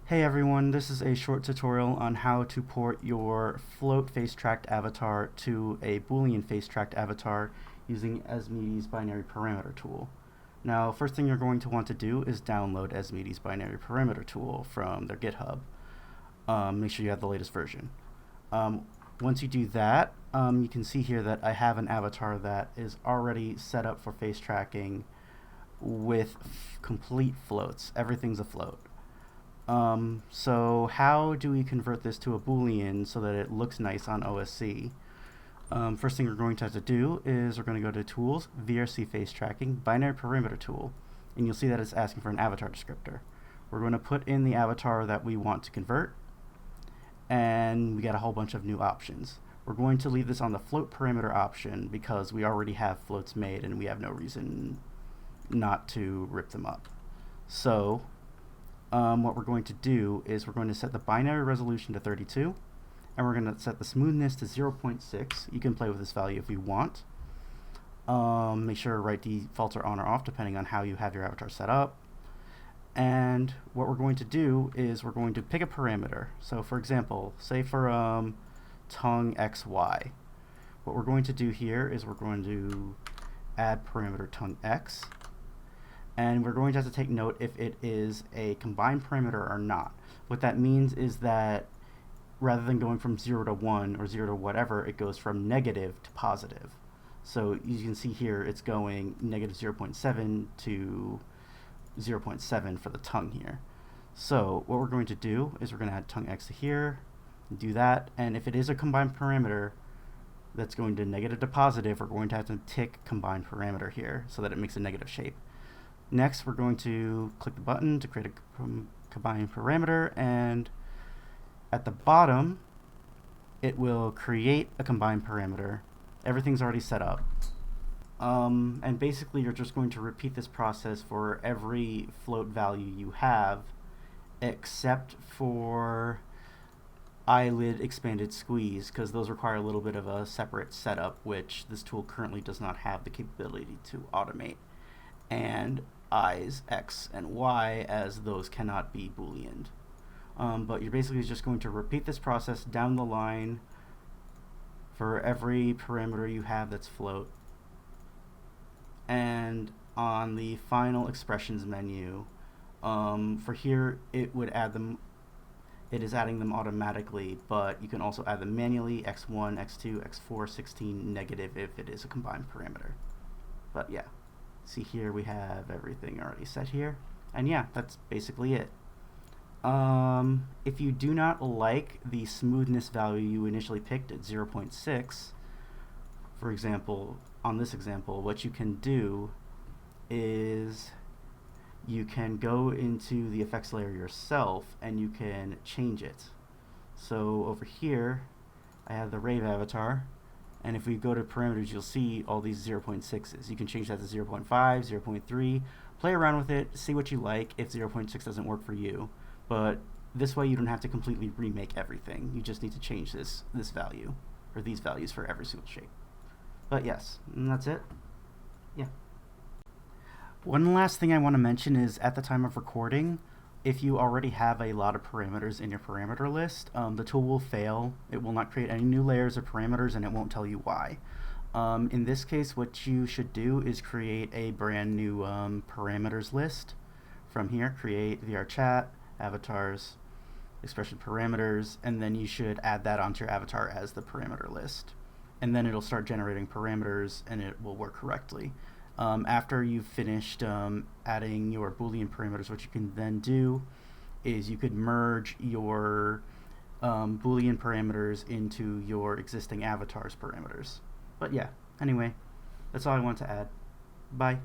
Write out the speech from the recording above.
Hey everyone, this is a short tutorial on how to port your float face-tracked avatar to a Boolean face-tracked avatar using OSCmooth's binary parameter tool. Now, first thing you're going to want to do is download OSCmooth's binary parameter tool from their GitHub. Make sure you have the latest version. Once you do that, you can see here that I have an avatar that is already set up for face tracking with complete floats. Everything's a float. So how do we convert this to a Boolean so that it looks nice on OSC? First thing we're going to have to do is we're going to go to Tools, VRC Face Tracking, Binary Parameter Tool, and you'll see that it's asking for an avatar descriptor. We're going to put in the avatar that we want to convert, and we got a whole bunch of new options. We're going to leave this on the float parameter option because we already have floats made and we have no reason not to rip them up. So what we're going to do is we're going to set the binary resolution to 32, and we're going to set the smoothness to 0.6. You can play with this value if you want. Make sure right defaults are on or off depending on how you have your avatar set up. And what we're going to do is we're going to pick a parameter. So for example, say for tongue XY, what we're going to do here is we're going to add parameter tongue X. And we're going to have to take note if it is a combined parameter or not. What that means is that rather than going from 0 to 1 or 0 to whatever, it goes from negative to positive. So you can see here it's going negative 0.7 to 0.7 for the tongue here. So what we're going to do is we're going to add tongue X to here, do that, and if it is a combined parameter that's going to negative to positive, we're going to have to tick combined parameter here so that it makes a negative shape. Next, we're going to click the button to create a combined parameter, and at the bottom, it will create a combined parameter. Everything's already set up. And basically, you're just going to repeat this process for every float value you have, except for eyelid expanded squeeze, because those require a little bit of a separate setup, which this tool currently does not have the capability to automate. And eyes X and Y, as those cannot be Booleaned. But you're basically just going to repeat this process down the line for every parameter you have that's float. And on the final expressions menu, for here it would add them. It is adding them automatically, but you can also add them manually: x1, x2, x4, 16, negative if it is a combined parameter. But yeah. See here we have everything already set here, and yeah, that's basically it. If you do not like the smoothness value you initially picked at 0.6, for example, on this example, what you can do is you can go into the effects layer yourself and you can change it. So over here I have the Rave avatar, and if we go to parameters, you'll see all these 0.6s. You can change that to 0.5, 0.3, play around with it, see what you like if 0.6 doesn't work for you. But this way you don't have to completely remake everything. You just need to change this value, or these values for every single shape. But yes, and that's it. Yeah. One last thing I want to mention is at the time of recording, if you already have a lot of parameters in your parameter list, the tool will fail. It will not create any new layers of parameters, and it won't tell you why. In this case, what you should do is create a brand new parameters list. From here, create VR chat, avatars, expression parameters, and then you should add that onto your avatar as the parameter list. And then it'll start generating parameters, and it will work correctly. After you've finished adding your Boolean parameters, what you can then do is you could merge your Boolean parameters into your existing avatar's parameters. But yeah, anyway, that's all I want to add. Bye.